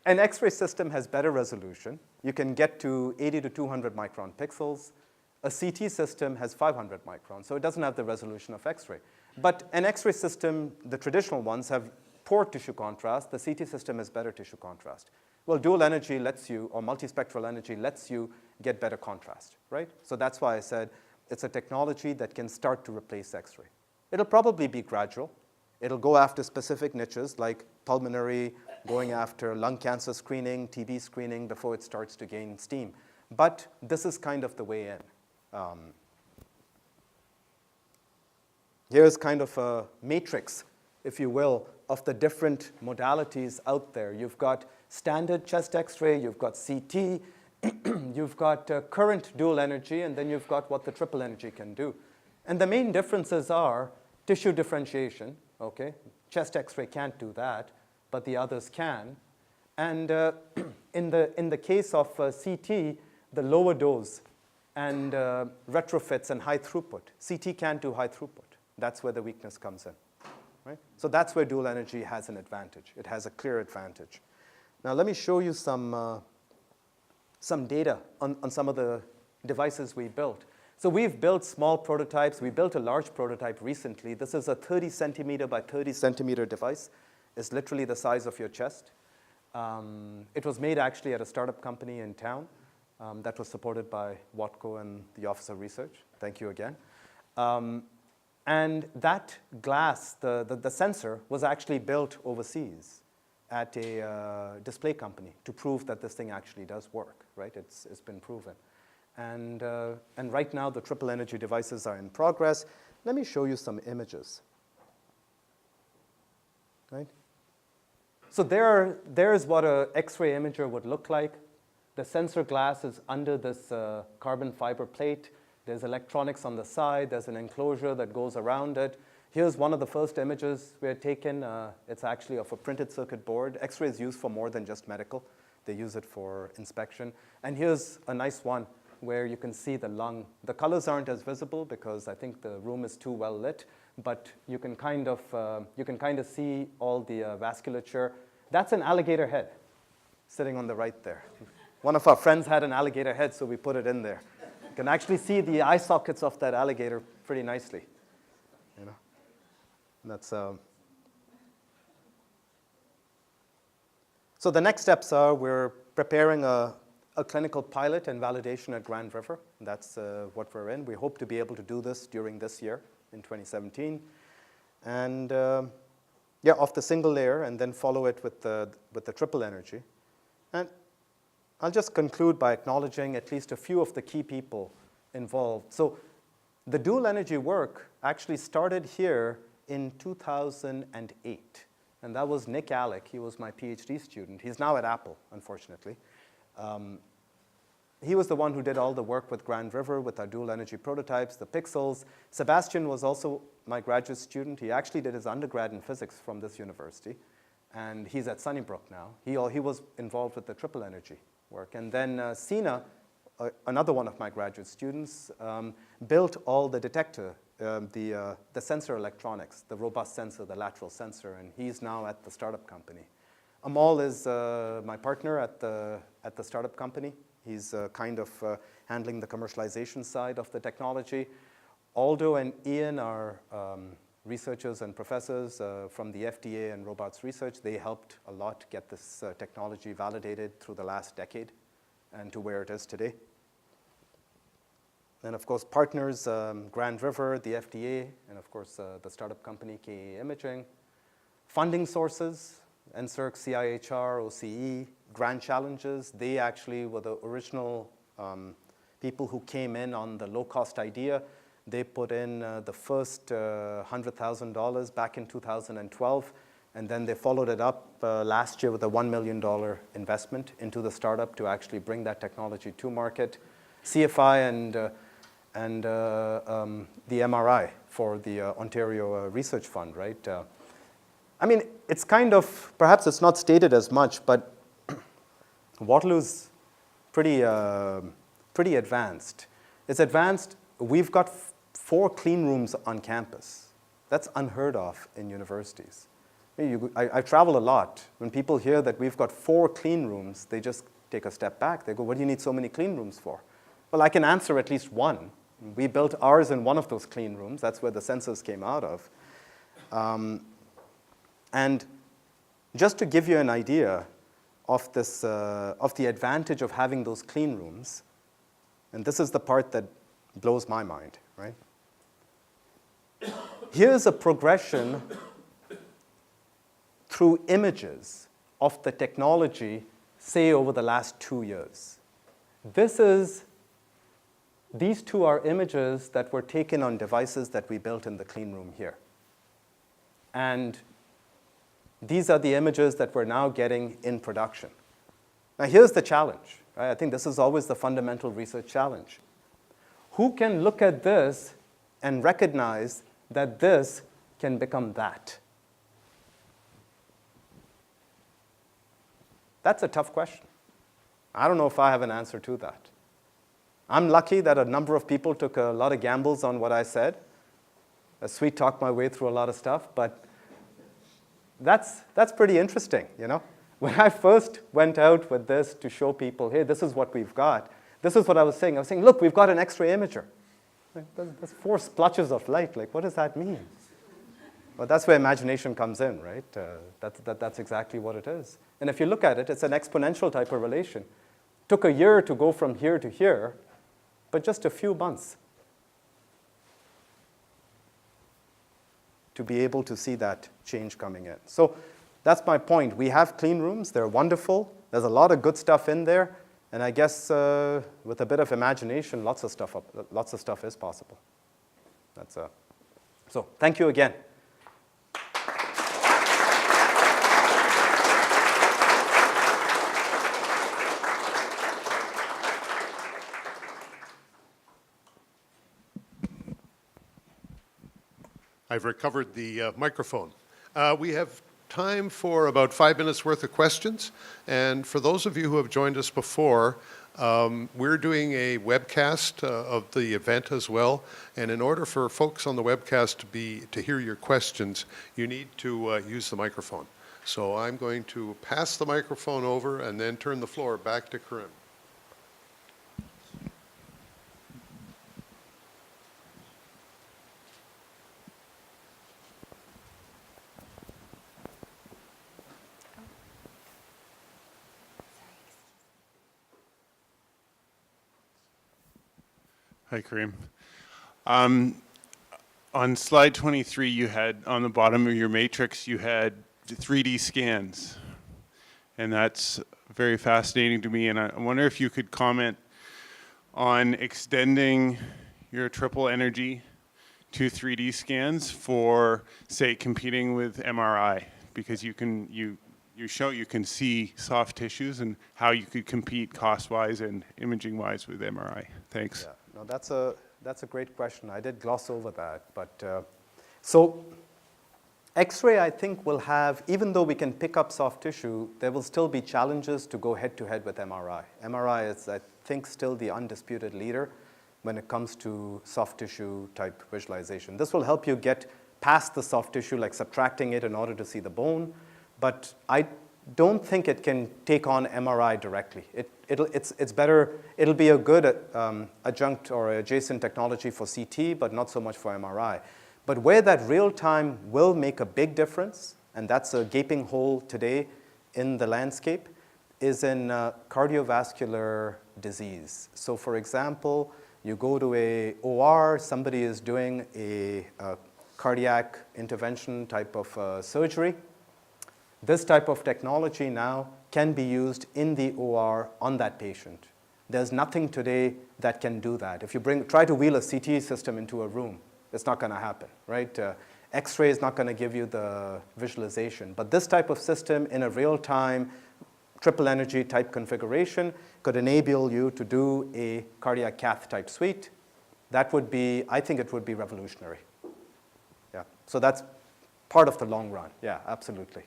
an X-ray system has better resolution. You can get to 80 to 200 micron pixels. A CT system has 500 microns, so it doesn't have the resolution of X-ray. But an X-ray system, the traditional ones, have poor tissue contrast. The CT system has better tissue contrast. Well, dual energy lets you, or multispectral energy lets you get better contrast, right? So that's why I said it's a technology that can start to replace X-ray. It'll probably be gradual. It'll go after specific niches like pulmonary, going after lung cancer screening, TB screening before it starts to gain steam. But this is kind of the way in. Here's kind of a matrix, if you will, of the different modalities out there. You've got standard chest X-ray, you've got CT, you've got current dual energy, and then you've got what the triple energy can do. And the main differences are tissue differentiation, okay? Chest X-ray can't do that, but the others can. And in the case of CT, the lower dose and retrofits and high throughput. CT can't do high throughput. That's where the weakness comes in, right? So that's where dual energy has an advantage. It has a clear advantage. Now let me show you some data on some of the devices we built. So we've built small prototypes. We built a large prototype recently. This is a 30 centimeter by 30 centimeter device. It's literally the size of your chest. It was made actually at a startup company in town that was supported by Watco and the Office of Research. Thank you again. And that glass, the sensor, was actually built overseas at a display company to prove that this thing actually does work, right? It's been proven. And right now, the triple energy devices are in progress. Let me show you some images, right? So there's what an X-ray imager would look like. The sensor glass is under this carbon fiber plate. There's electronics on the side. There's an enclosure that goes around it. Here's one of the first images we had taken. It's actually of a printed circuit board. X-ray is used for more than just medical. They use it for inspection. And here's a nice one where you can see the lung. The colors aren't as visible because I think the room is too well lit, but you can kind of see all the vasculature. That's an alligator head sitting on the right there. One of our friends had an alligator head, so we put it in there. You can actually see the eye sockets of that alligator pretty nicely. You know, that's. So the next steps are we're preparing a clinical pilot and validation at Grand River. That's what we're in. We hope to be able to do this during this year in 2017, and yeah, off the single layer, and then follow it with the triple energy. And I'll just conclude by acknowledging at least a few of the key people involved. So the dual energy work actually started here in 2008. And that was Nick Alec. He was my PhD student. He's now at Apple, unfortunately. He was the one who did all the work with Grand River, with our dual energy prototypes, the pixels. Sebastian was also my graduate student. He actually did his undergrad in physics from this university. And he's at Sunnybrook now. He was involved with the triple energy work. And then Sina, another one of my graduate students, built all the detector, the sensor electronics, the robust sensor, the lateral sensor, and he's now at the startup company. Amal is my partner at the startup company. He's kind of handling the commercialization side of the technology. Aldo and Ian are researchers and professors from the FDA and robots research. They helped a lot get this technology validated through the last decade and to where it is today. And of course, partners, Grand River, the FDA, and of course, the startup company, KE Imaging. Funding sources, NSERC, CIHR, OCE, grant challenges. They actually were the original people who came in on the low-cost idea. They put in the first $100,000 back in 2012, and then they followed it up last year with a $1 million investment into the startup to actually bring that technology to market. CFI and the MRI for the Ontario Research Fund, right? I mean, it's kind of, perhaps it's not stated as much, but Waterloo's pretty advanced. It's advanced. We've got 4 clean rooms on campus. That's unheard of in universities. I travel a lot. When people hear that we've got 4 clean rooms, they just take a step back. They go, what do you need so many clean rooms for? Well, I can answer at least one. We built ours in one of those clean rooms. That's where the sensors came out of. And just to give you an idea of this, of the advantage of having those clean rooms, and this is the part that blows my mind, right? Here's a progression through images of the technology, say, over the last 2 years. These 2 are images that were taken on devices that we built in the clean room here. And these are the images that we're now getting in production. Now, here's the challenge, right? I think this is always the fundamental research challenge. Who can look at this and recognize that this can become that? That's a tough question. I don't know if I have an answer to that. I'm lucky that a number of people took a lot of gambles on what I said. I sweet-talked my way through a lot of stuff, but that's pretty interesting, you know? When I first went out with this to show people, hey, this is what we've got, this is what I was saying. I was saying, look, we've got an X-ray imager. That's 4 splotches of light. Like, what does that mean? Well, that's where imagination comes in, right? That's exactly what it is. And if you look at it, it's an exponential type of relation. Took a year to go from here to here, but just a few months to be able to see that change coming in. So that's my point. We have clean rooms. They're wonderful. There's a lot of good stuff in there. And I guess with a bit of imagination, lots of stuff is possible. So thank you again. I've recovered the microphone. We have time for about 5 minutes worth of questions. And for those of you who have joined us before, we're doing a webcast of the event as well. And in order for folks on the webcast to hear your questions, you need to use the microphone. So I'm going to pass the microphone over and then turn the floor back to Karim. Hi, Karim. On slide 23, you had, on the bottom of your matrix, you had 3D scans. And that's very fascinating to me. And I wonder if you could comment on extending your triple energy to 3D scans for, say, competing with MRI. Because you can see soft tissues and how you could compete cost-wise and imaging-wise with MRI. Thanks. Yeah. No, that's a great question. I did gloss over that. But so X-ray, I think, will have, even though we can pick up soft tissue, there will still be challenges to go head-to-head with MRI. MRI is, I think, still the undisputed leader when it comes to soft tissue type visualization. This will help you get past the soft tissue, like subtracting it in order to see the bone. But I don't think it can take on MRI directly. It's better. It'll be a good adjunct or adjacent technology for CT, but not so much for MRI. But where that real time will make a big difference, and that's a gaping hole today in the landscape, is in cardiovascular disease. So for example, you go to a OR, somebody is doing a cardiac intervention type of surgery. This type of technology now can be used in the OR on that patient. There's nothing today that can do that. If you try to wheel a CT system into a room, it's not going to happen, right? X-ray is not going to give you the visualization. But this type of system in a real-time triple energy type configuration could enable you to do a cardiac cath type suite. That would be, I think it would be revolutionary. Yeah, so that's part of the long run. Yeah, absolutely.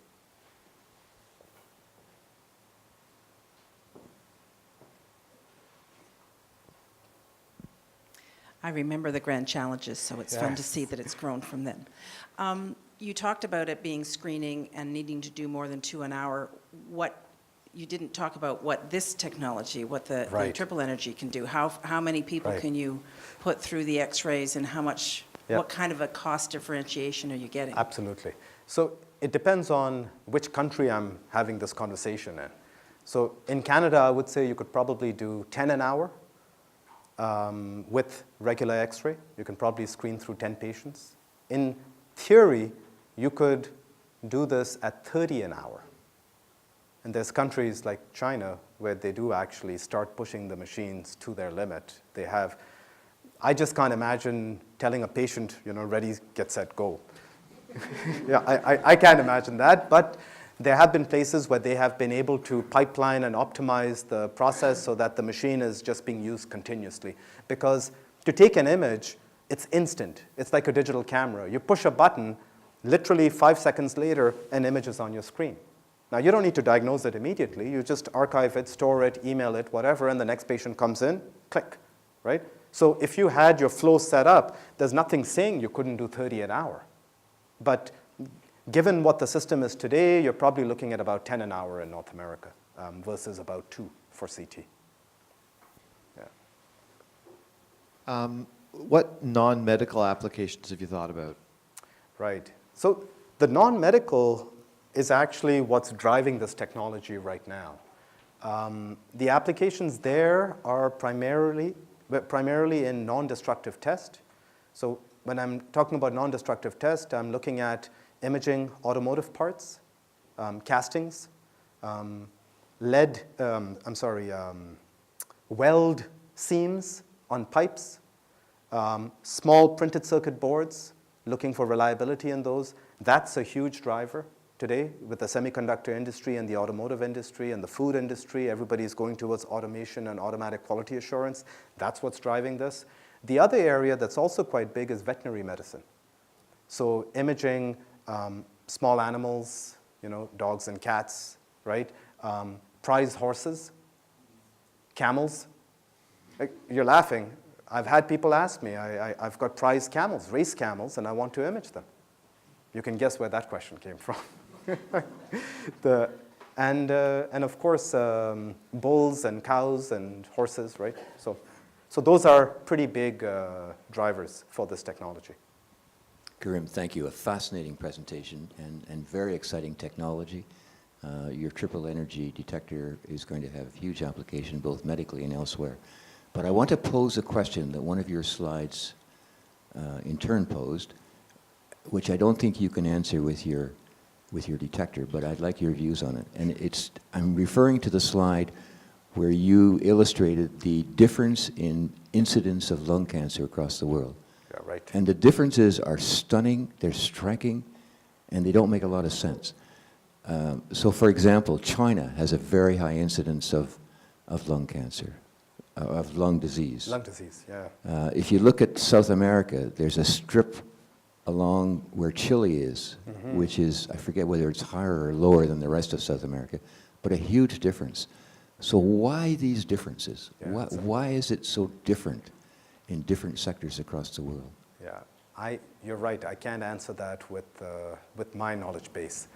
I remember the grand challenges, so it's fun to see that it's grown from then. You talked about it being screening and needing to do more than 2 an hour. You didn't talk about what this technology, what the triple energy can do. How many people can you put through the X-rays, and how much, what kind of a cost differentiation are you getting? Absolutely. So it depends on which country I'm having this conversation in. So in Canada, I would say you could probably do 10 an hour with regular X-ray. You can probably screen through 10 patients. In theory, you could do this at 30 an hour. And there's countries like China where they do actually start pushing the machines to their limit. They have, I just can't imagine telling a patient, ready, get, set, go. I can't imagine that, but there have been places where they have been able to pipeline and optimize the process so that the machine is just being used continuously. Because to take an image, it's instant. It's like a digital camera. You push a button, literally 5 seconds later, an image is on your screen. Now, you don't need to diagnose it immediately. You just archive it, store it, email it, whatever, and the next patient comes in, click, right? So if you had your flow set up, there's nothing saying you couldn't do 30 an hour. But given what the system is today, you're probably looking at about 10 an hour in North America versus about 2 for CT. What non-medical applications have you thought about? Right. So the non-medical is actually what's driving this technology right now. The applications there are primarily in non-destructive test. So when I'm talking about non-destructive test, I'm looking at imaging automotive parts, castings, weld seams on pipes, small printed circuit boards, looking for reliability in those. That's a huge driver today with the semiconductor industry and the automotive industry and the food industry. Everybody's going towards automation and automatic quality assurance. That's what's driving this. The other area that's also quite big is veterinary medicine. So imaging small animals, dogs and cats, right? Prize horses, camels. You're laughing. I've had people ask me, I've got prize camels, race camels, and I want to image them. You can guess where that question came from. And of course, bulls and cows and horses, right? So those are pretty big drivers for this technology. Karim, thank you. A fascinating presentation and very exciting technology. Your triple energy detector is going to have huge application both medically and elsewhere. But I want to pose a question that one of your slides in turn posed, which I don't think you can answer with your detector, but I'd like your views on it. And I'm referring to the slide where you illustrated the difference in incidence of lung cancer across the world. Yeah, right. And the differences are stunning, they're striking, and they don't make a lot of sense. So for example, China has a very high incidence of lung cancer, of lung disease. Lung disease, yeah. If you look at South America, there's a strip along where Chile is, which is, I forget whether it's higher or lower than the rest of South America, but a huge difference. So why these differences? Yeah, why is it so different in different sectors across the world? Yeah, you're right. I can't answer that with my knowledge base.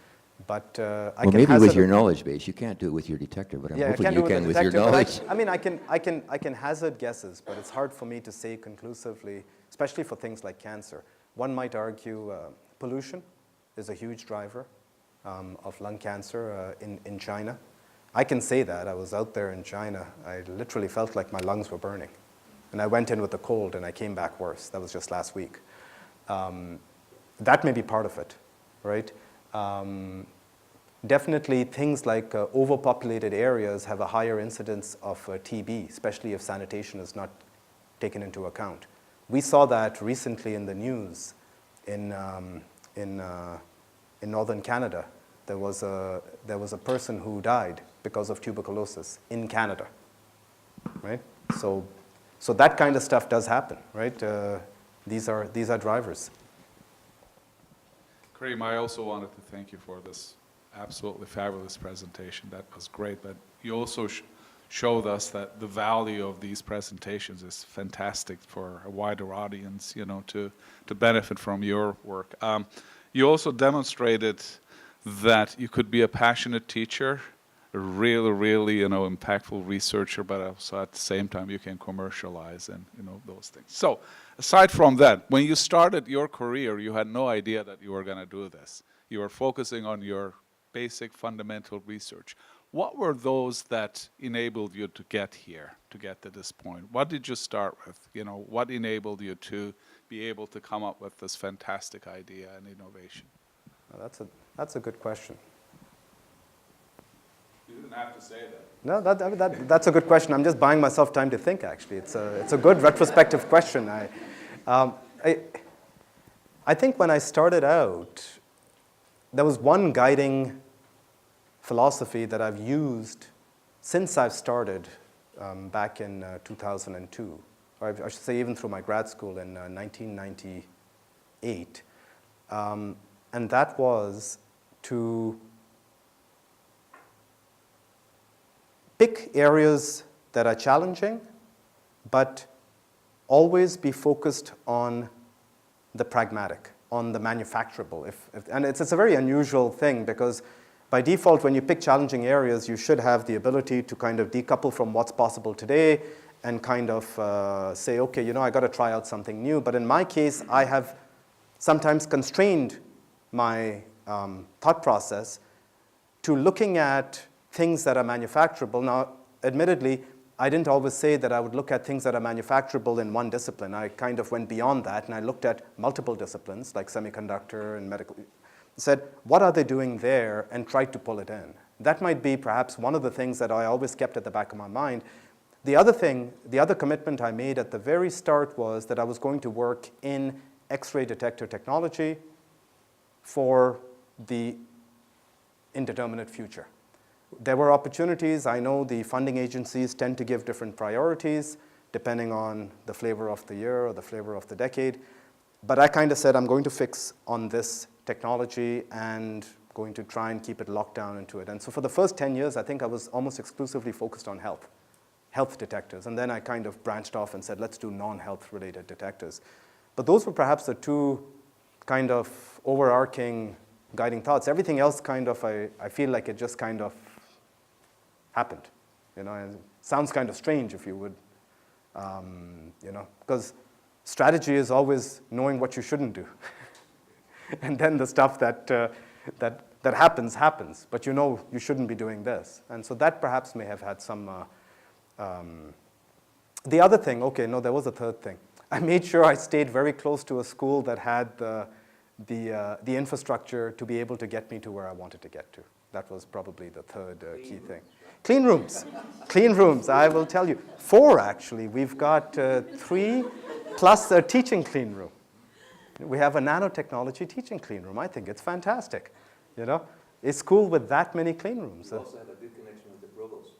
But well, maybe with your knowledge base. You can't do it with your detector, but I'm hoping you can with your knowledge. I can hazard guesses, but it's hard for me to say conclusively, especially for things like cancer. One might argue pollution is a huge driver of lung cancer in China. I can say that. I was out there in China. I literally felt like my lungs were burning. And I went in with a cold and I came back worse. That was just last week. That may be part of it, right? Definitely things like overpopulated areas have a higher incidence of TB, especially if sanitation is not taken into account. We saw that recently in the news in northern Canada. There was a person who died because of tuberculosis in Canada, right? So that kind of stuff does happen, right? These are drivers. Karim, I also wanted to thank you for this absolutely fabulous presentation. That was great. But you also showed us that the value of these presentations is fantastic for a wider audience, you know, to benefit from your work. You also demonstrated that you could be a passionate teacher, a really, really, you know, impactful researcher, but also at the same time you can commercialize and, you know, those things. So aside from that, when you started your career, you had no idea that you were going to do this. You were focusing on your basic fundamental research. What were those that enabled you to get here, to get to this point? What did you start with? You know, what enabled you to be able to come up with this fantastic idea and innovation? Well, that's a good question. You didn't have to say that. No, that's a good question. I'm just buying myself time to think, actually. It's a good retrospective question. I think when I started out, there was one guiding philosophy that I've used since I've started back in 2002, or I should say even through my grad school in 1998, and that was to pick areas that are challenging, but always be focused on the pragmatic, on the manufacturable. And it's a very unusual thing, because by default, when you pick challenging areas, you should have the ability to kind of decouple from what's possible today and kind of say, okay, you know, I got to try out something new. But in my case, I have sometimes constrained my thought process to looking at things that are manufacturable. Now, admittedly, I didn't always say that I would look at things that are manufacturable in one discipline. I kind of went beyond that, and I looked at multiple disciplines, like semiconductor and medical. Said, what are they doing there, and tried to pull it in. That might be perhaps one of the things that I always kept at the back of my mind. The other thing, the other commitment I made at the very start was that I was going to work in X-ray detector technology for the indeterminate future. There were opportunities. I know the funding agencies tend to give different priorities depending on the flavor of the year or the flavor of the decade. But I kind of said, I'm going to fix on this technology and going to try and keep it locked down into it. And so for the first 10 years, I think I was almost exclusively focused on health detectors. And then I kind of branched off and said, let's do non-health related detectors. But those were perhaps the two kind of overarching guiding thoughts. Everything else kind of, I feel like it just kind of happened. You know, and it sounds kind of strange, if you would, you know, because strategy is always knowing what you shouldn't do. And then the stuff that happens, but you know you shouldn't be doing this. And so that perhaps may have had some, the other thing, okay, no, there was a third thing. I made sure I stayed very close to a school that had the infrastructure to be able to get me to where I wanted to get to. That was probably the third key thing. Clean rooms. Clean rooms, I will tell you. 4, actually. We've got 3 plus a teaching clean room. We have a nanotechnology teaching clean room. I think it's fantastic. You know, a school with that many clean rooms. You also have a good connection with the provost.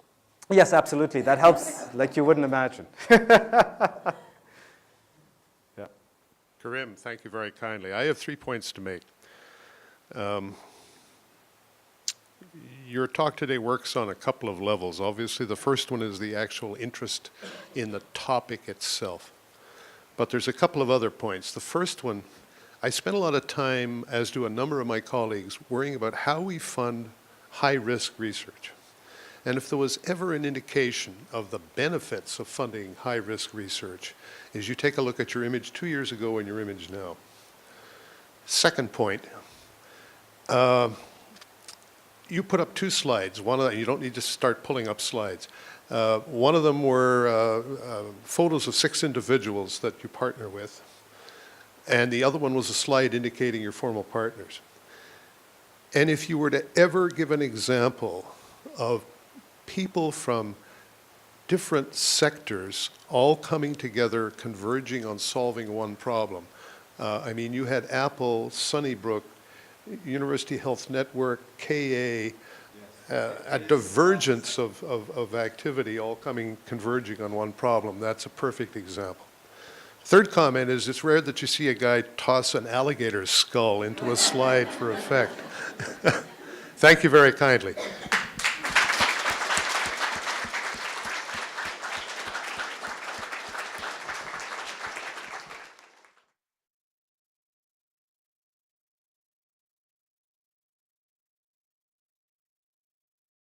Yes, absolutely. That helps like you wouldn't imagine. Yeah. Karim, thank you very kindly. I have 3 points to make. Your talk today works on a couple of levels. Obviously, the first one is the actual interest in the topic itself. But there's a couple of other points. The first one, I spent a lot of time, as do a number of my colleagues, worrying about how we fund high-risk research. And if there was ever an indication of the benefits of funding high-risk research, is you take a look at your image 2 years ago and your image now. Second point, you put up 2 slides. One of them, you don't need to start pulling up slides. One of them were photos of 6 individuals that you partner with, and the other one was a slide indicating your formal partners. And if you were to ever give an example of people from different sectors all coming together, converging on solving one problem. I mean, you had Apple, Sunnybrook, University Health Network, KA, a divergence of activity all converging on one problem. That's a perfect example. Third comment is it's rare that you see a guy toss an alligator's skull into a slide for effect. Thank you very kindly.